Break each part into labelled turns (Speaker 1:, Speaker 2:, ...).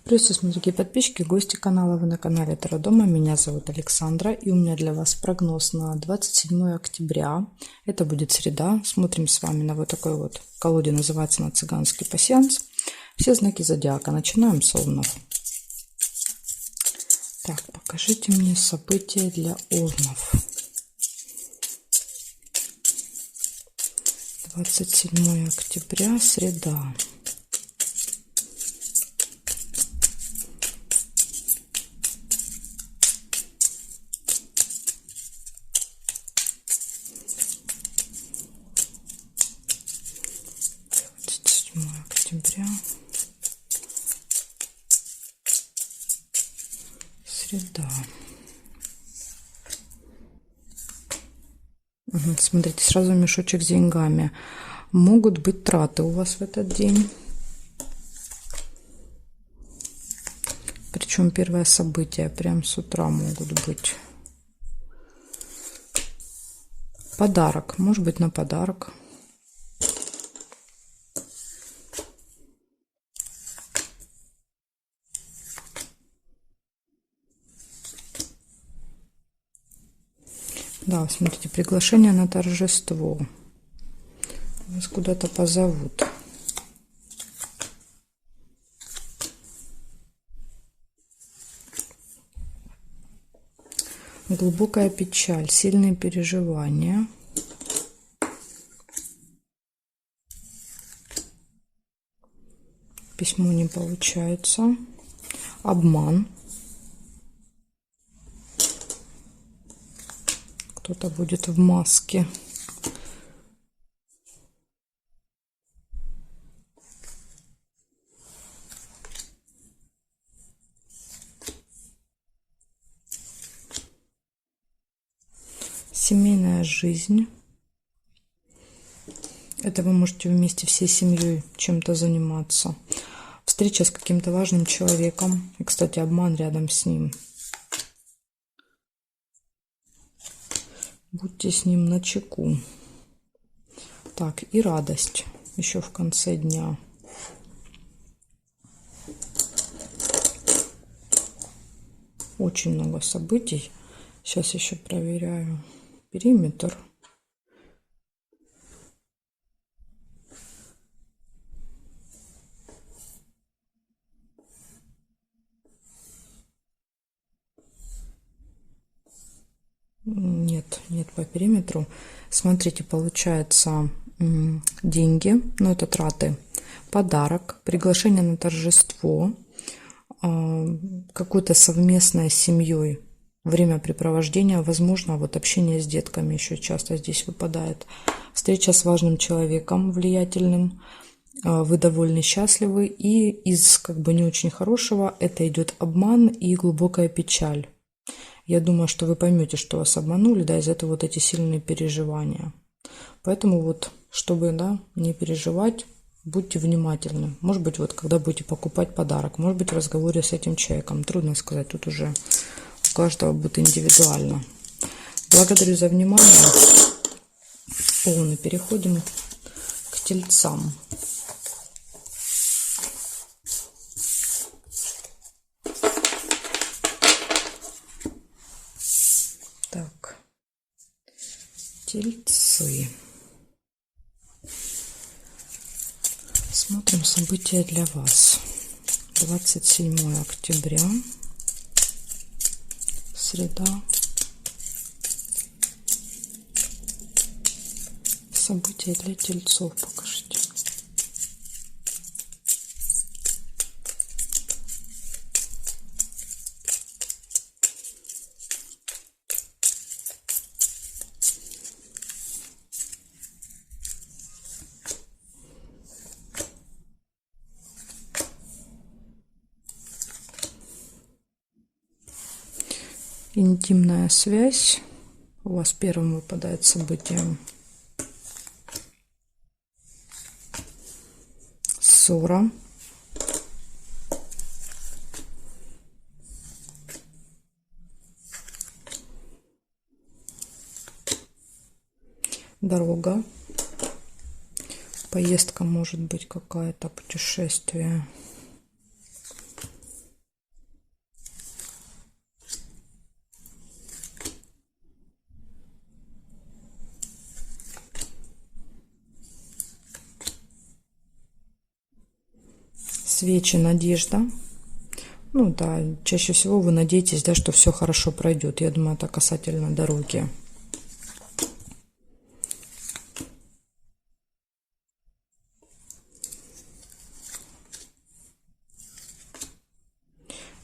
Speaker 1: Приветствую, дорогие подписчики, гости канала. Вы на канале Таро Дома. Меня зовут Александра, и у меня для вас прогноз на 27 октября. Это будет среда. Смотрим с вами на вот такой вот колоде, называется она «Цыганский пасьянс». Все знаки зодиака. Начинаем с Овнов. Так, покажите мне события для Овнов. 27 октября, среда. Октября, среда. Смотрите, сразу мешочек с деньгами. Могут быть траты у вас в этот день. Причем первое событие прям с утра могут быть. Подарок, может быть, на подарок. Да, смотрите, приглашение на торжество. Вас куда-то позовут. Глубокая печаль, сильные переживания. Письмо не получается. Обман. Кто-то будет в маске. Семейная жизнь. Это вы можете вместе всей семьей чем-то заниматься. Встреча с каким-то важным человеком. И, кстати, обман рядом с ним. Будьте с ним начеку. Так, и радость еще в конце дня. Очень много событий. Сейчас еще проверяю периметр. Нет по периметру. Смотрите, получается деньги, но это траты, подарок, приглашение на торжество, какое-то совместное с семьей времяпрепровождение, возможно, вот общение с детками еще часто здесь выпадает, встреча с важным человеком, влиятельным, вы довольны, счастливы, и из как бы не очень хорошего это идет обман и глубокая печаль. Я думаю, что вы поймете, что вас обманули, да, из-за этого вот эти сильные переживания. Поэтому вот, чтобы, да, не переживать, будьте внимательны. Может быть, вот когда будете покупать подарок, может быть, в разговоре с этим человеком. Трудно сказать, тут уже у каждого будет индивидуально. Благодарю за внимание. Овны, переходим к тельцам. Так, тельцы. Смотрим события для вас. 27 октября, среда. События для тельцов покажите. Интимная связь. У вас первым выпадает событие. Ссора. Дорога. Поездка может быть какая-то, путешествие. свечи, надежда. Ну да, чаще всего вы надеетесь, да, что все хорошо пройдет. Я думаю, это касательно дороги.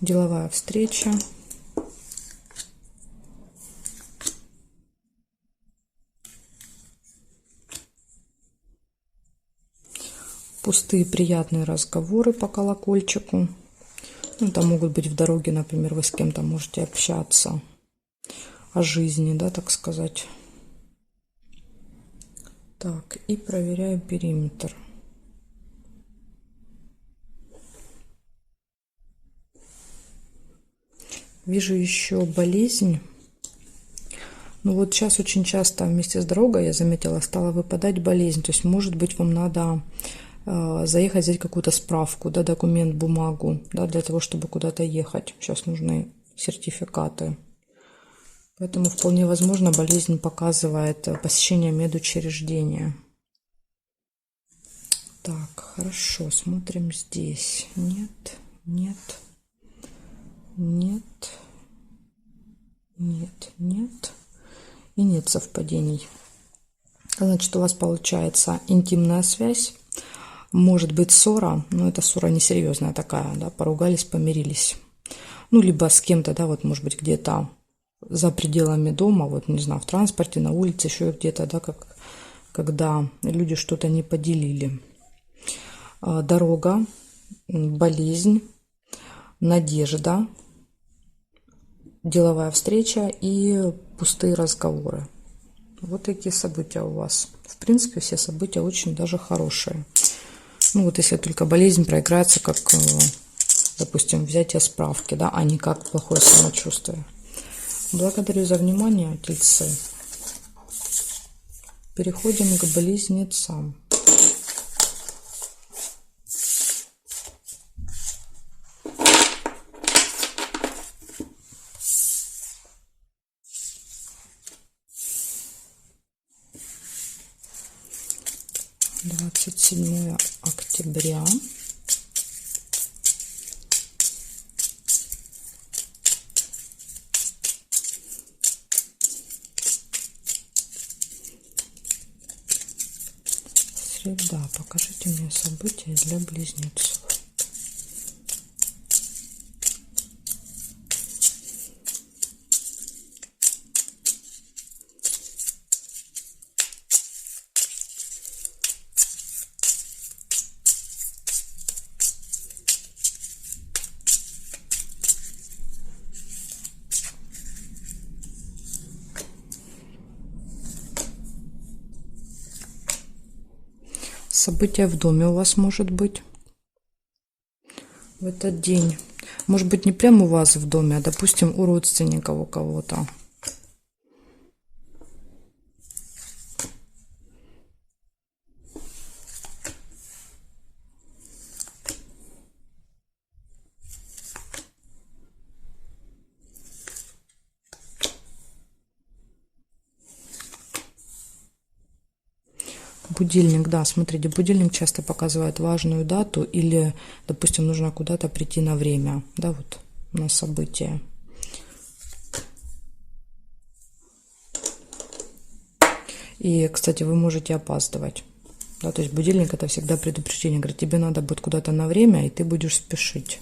Speaker 1: Деловая встреча. Пустые приятные разговоры по колокольчику. Ну, там могут быть в дороге, например, вы с кем-то можете общаться о жизни, да, так сказать. Так, и проверяю периметр. Вижу еще болезнь. Ну вот сейчас очень часто вместе с дорогой, я заметила, стала выпадать болезнь. То есть, может быть, вам надо заехать, взять какую-то справку, да, документ, бумагу, да, для того, чтобы куда-то ехать. Сейчас нужны сертификаты. Поэтому вполне возможно болезнь показывает посещение медучреждения. Так, хорошо, смотрим здесь. Нет, нет, нет, нет, нет. И нет совпадений. Значит, у вас получается интимная связь. Может быть ссора, но эта ссора несерьезная такая, да, поругались, помирились. Ну, либо с кем-то, да, вот, может быть, где-то за пределами дома, вот, не знаю, в транспорте, на улице, еще где-то, да, когда люди что-то не поделили. Дорога, болезнь, надежда, деловая встреча и пустые разговоры. Вот такие события у вас. В принципе, все события очень даже хорошие. Ну вот если только болезнь проиграется, как, допустим, взятие справки, да, а не как плохое самочувствие. Благодарю за внимание, тельцы. Переходим к близнецам. Двадцать 27 октября. Среда. Покажите мне события для близнецов. Событие в доме у вас может быть в этот день. Может быть, не прямо у вас в доме, а, допустим, у родственников у кого-то. Будильник, да, смотрите, будильник часто показывает важную дату или, допустим, нужно куда-то прийти на время, да, вот на событие. И, кстати, вы можете опаздывать, да, то есть будильник — это всегда предупреждение, говорит, тебе надо будет куда-то на время, и ты будешь спешить.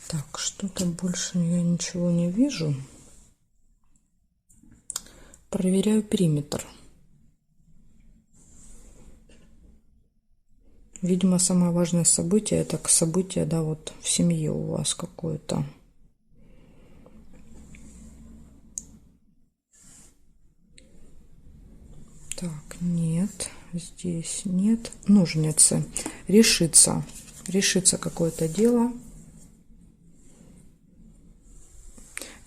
Speaker 1: Так, что-то больше я ничего не вижу. Проверяю периметр. Видимо, самое важное событие — это событие, да, вот в семье у вас какое-то. Так, нет, здесь нет. Ножницы. Решится. Решится какое-то дело.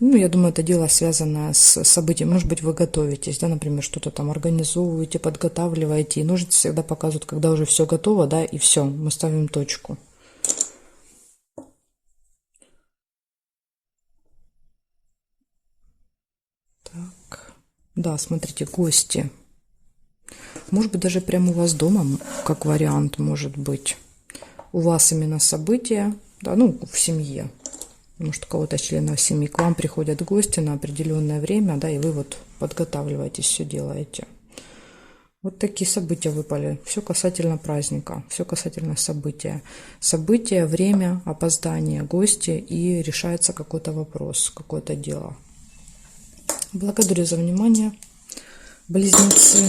Speaker 1: Ну, я думаю, это дело связанное с событием. Может быть, вы готовитесь, да, например, что-то там организовываете, подготавливаете. И ножницы всегда показывают, когда уже все готово, да, и все, мы ставим точку. Так. Да, смотрите, гости. Может быть, даже прямо у вас дома, как вариант, может быть. У вас именно события, да, ну, в семье. Может, у кого-то членов семьи к вам приходят гости на определенное время, да, и вы вот подготавливаетесь, все делаете. Вот такие события выпали. Все касательно праздника, все касательно события. События, время, опоздание, гости, и решается какой-то вопрос, какое-то дело. Благодарю за внимание, близнецы.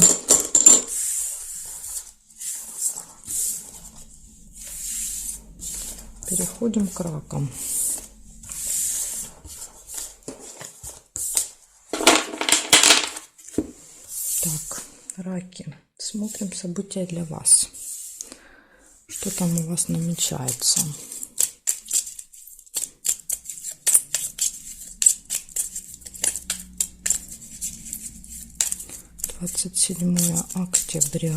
Speaker 1: Переходим к ракам. Так, раки. Смотрим события для вас. Что там у вас намечается? Двадцать 27 октября.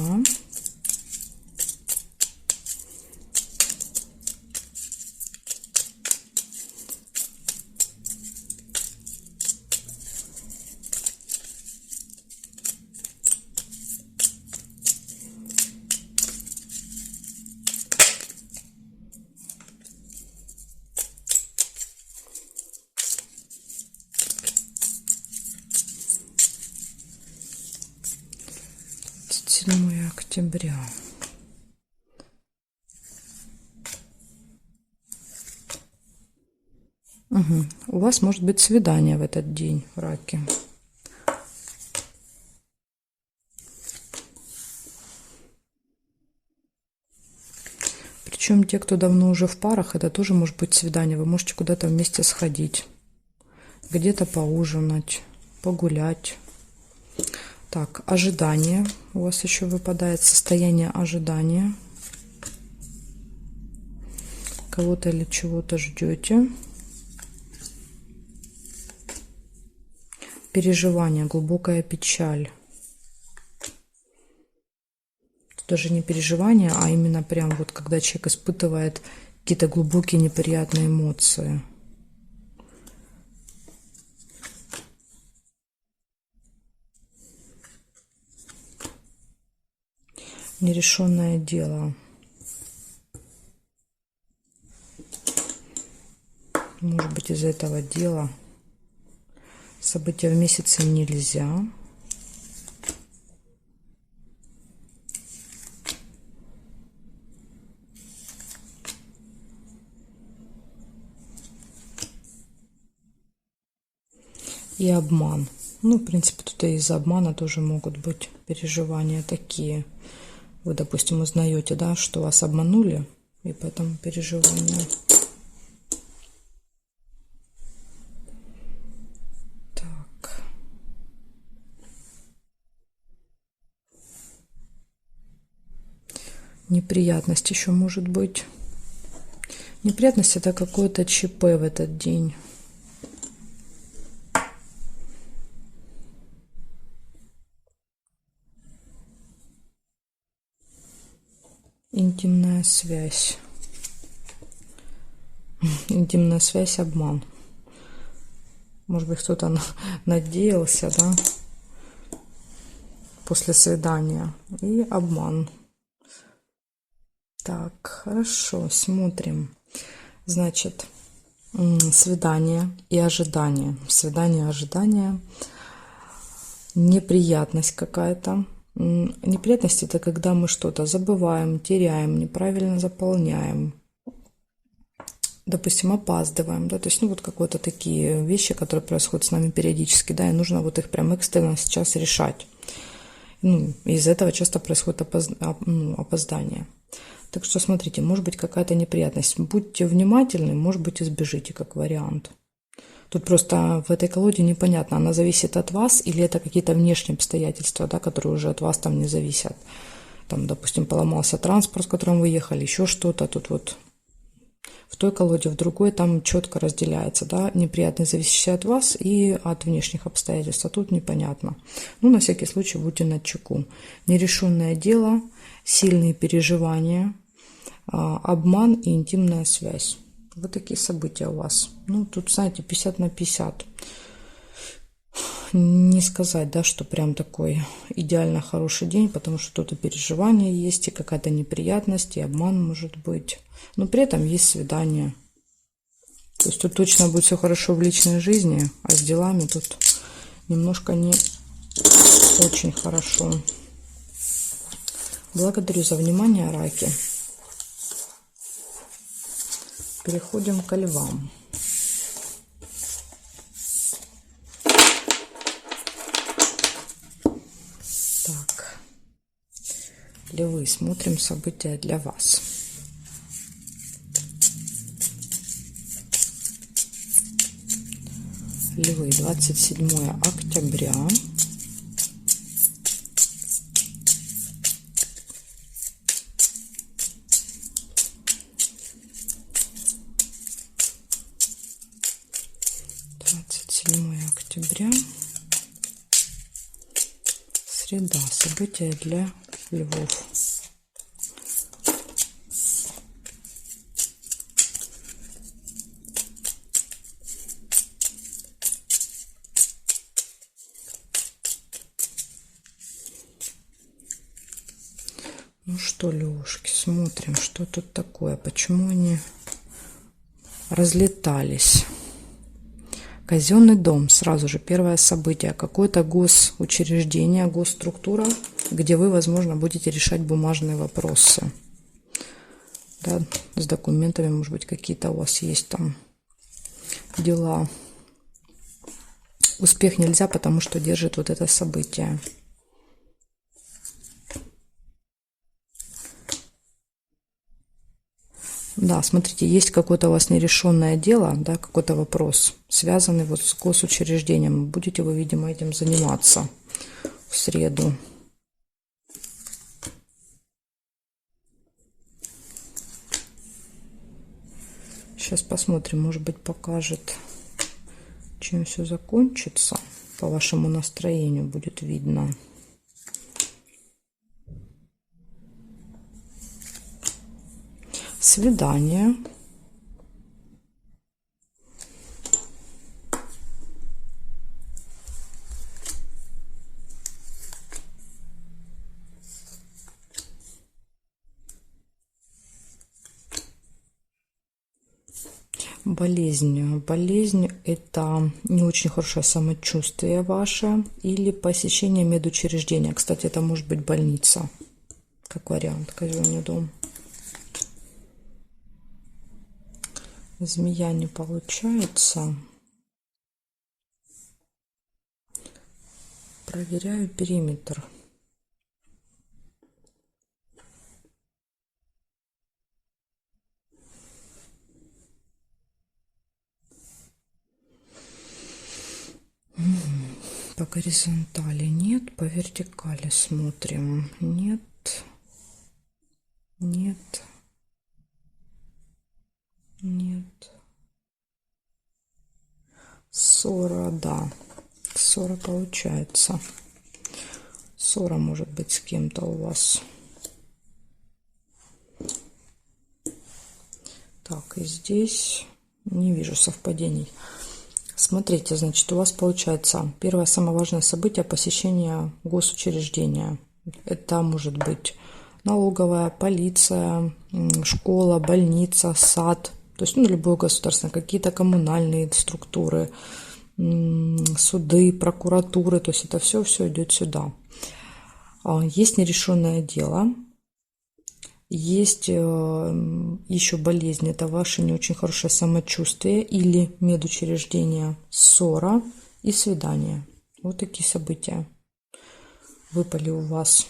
Speaker 1: Октября. Угу. У вас может быть свидание в этот день, раки. Причем те, кто давно уже в парах, это тоже может быть свидание. Вы можете куда-то вместе сходить, где-то поужинать, погулять. Так, ожидание. У вас еще выпадает состояние ожидания. Кого-то или чего-то ждете. Переживание, глубокая печаль. Тут даже не переживание, а именно прям вот когда человек испытывает какие-то глубокие неприятные эмоции. Нерешенное дело. Может быть, из этого дела события в месяце нельзя. И обман. Ну, в принципе, тут и из-за обмана тоже могут быть переживания такие. Вы, допустим, узнаете, да, что вас обманули, и поэтому переживания. Так. Неприятность еще может быть. Неприятность — это какое-то ЧП в этот день. Интимная связь. Интимная связь, обман. Может быть, кто-то надеялся, да, после свидания. И обман. Так, хорошо, смотрим. Значит, свидание и ожидание. Свидание, ожидание. Неприятность какая-то. Неприятность — это когда мы что-то забываем, теряем, неправильно заполняем, допустим, опаздываем, да, то есть, ну, вот какие-то такие вещи, которые происходят с нами периодически, да, и нужно вот их прям экстренно сейчас решать. Ну, из-за этого часто происходит опоздание. Так что, смотрите, может быть какая-то неприятность. Будьте внимательны, может быть, избежите как вариант. Тут просто в этой колоде непонятно, она зависит от вас или это какие-то внешние обстоятельства, да, которые уже от вас там не зависят. там, допустим, поломался транспорт, с которым вы ехали, еще что-то. Тут вот в той колоде, в другой, там четко разделяется, да, неприятные, зависящие от вас и от внешних обстоятельств, а тут непонятно. Ну, на всякий случай будьте начеку. Нерешенное дело, сильные переживания, обман и интимная связь. Вот такие события у вас. Ну, тут, знаете, 50 на 50. Не сказать, да, что прям такой идеально хороший день, потому что тут и переживания есть, и какая-то неприятность, и обман может быть. Но при этом есть свидание. То есть тут точно будет все хорошо в личной жизни, а с делами тут немножко не очень хорошо. Благодарю за внимание, раки. Переходим к львам. Так, львы, смотрим события для вас. Львы, 27 октября. Октября, среда, события для львов. Ну что, левушки, смотрим, что тут такое, почему они разлетались. Казенный дом, сразу же первое событие, какое-то госучреждение, госструктура, где вы, возможно, будете решать бумажные вопросы. Да, с документами, может быть, какие-то у вас есть там дела. Успех нельзя, потому что держит вот это событие. Да, смотрите, есть какое-то у вас нерешенное дело, да, какой-то вопрос, связанный вот с госучреждением. Будете вы, видимо, этим заниматься в среду. Сейчас посмотрим, может быть, покажет, чем все закончится. По вашему настроению будет видно. Свидание. Болезнь. Болезнь – это не очень хорошее самочувствие ваше или посещение медучреждения. Кстати, это может быть больница, как вариант, казенный дом. Змея не получается. Проверяю периметр. По горизонтали нет, по вертикали смотрим. Нет, нет, нет. Ссора, да, ссора получается. Ссора может быть с кем-то у вас. Так, и здесь не вижу совпадений. Смотрите, значит, у вас получается первое самое важное событие — посещение госучреждения. Это может быть налоговая, полиция, школа, больница, сад. То есть, ну, любое государственное, какие-то коммунальные структуры, суды, прокуратуры. То есть это все идет сюда. Есть нерешенное дело. Есть еще болезнь, это ваше не очень хорошее самочувствие или медучреждение, ссора и свидание. Вот такие события выпали у вас.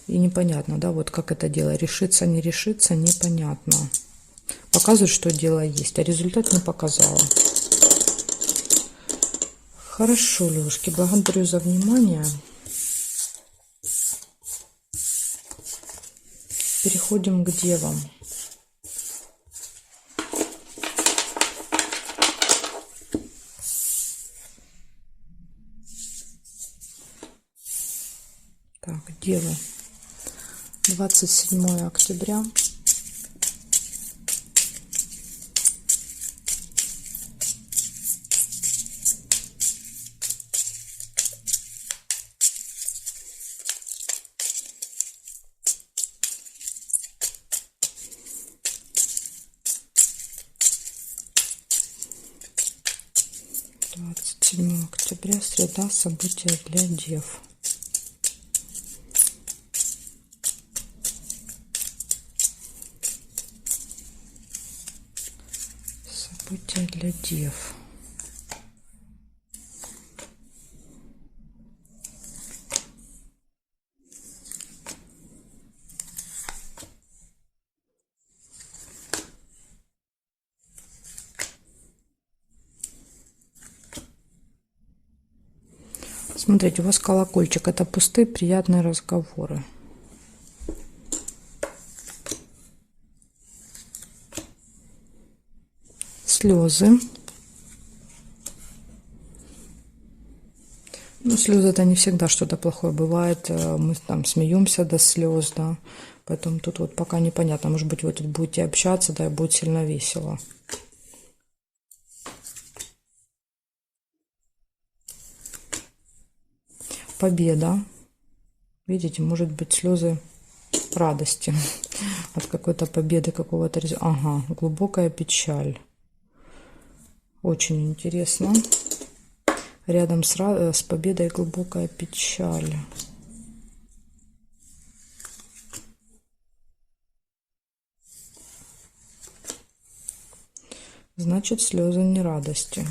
Speaker 1: И непонятно, да, вот как это дело решится, не решится, непонятно. Показывает, что дело есть, а результат не показала. Хорошо, Лёшки, благодарю за внимание. переходим к девам. Так, девы. 27 октября. Октября, среда, события для дев. События для дев. Смотрите, у вас колокольчик. Это пустые приятные разговоры. Слезы. Ну, слезы — это не всегда что-то плохое бывает. Мы там смеемся до слез, да. Поэтому тут вот пока непонятно. Может быть, вы тут будете общаться, да, и будет сильно весело. Победа. Видите, может быть, слезы радости от какой-то победы, какого-то результата. Ага, глубокая печаль. Очень интересно. Рядом с победой глубокая печаль. Значит, слезы не радости.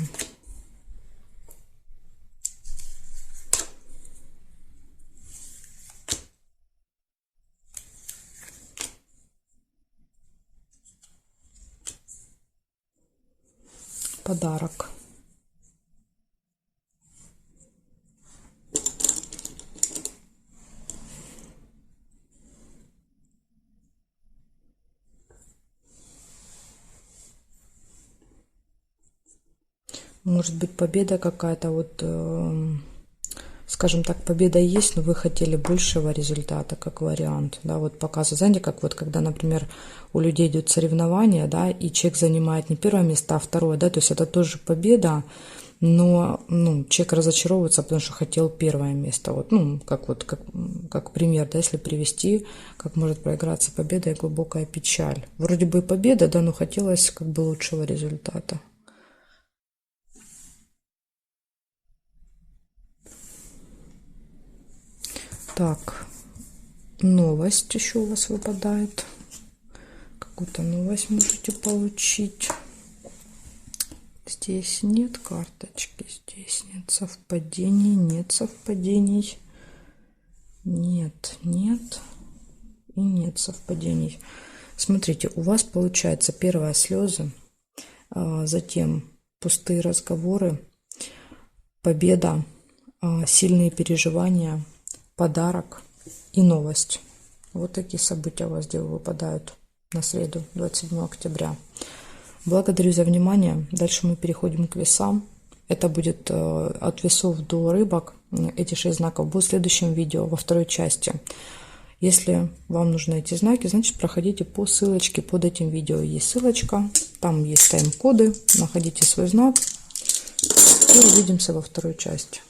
Speaker 1: Подарок. Может быть, победа какая-то, вот, скажем так, победа есть, но вы хотели большего результата, как вариант, да, вот показывает, знаете, как вот, когда, например, у людей идет соревнование, да, и человек занимает не первое место, а второе, да, то есть это тоже победа, но, ну, человек разочаровывается, потому что хотел первое место, вот, ну, как пример, да, если привести, как может проиграться победа и глубокая печаль. Вроде бы и победа, да, но хотелось как бы лучшего результата. Так, новость еще у вас выпадает. Какую-то новость можете получить. Здесь нет карточки, здесь нет совпадений, нет совпадений. Нет, нет и нет совпадений. Смотрите, у вас получается первое слезы, затем пустые разговоры, победа, сильные переживания, подарок и новость. Вот такие события у вас выпадают на среду, 27 октября. Благодарю за внимание. Дальше мы переходим к весам. Это будет от весов до рыбок. Эти 6 знаков будут в следующем видео, во второй части. Если вам нужны эти знаки, значит, проходите по ссылочке под этим видео. Есть ссылочка, там есть тайм-коды. Находите свой знак и увидимся во второй части.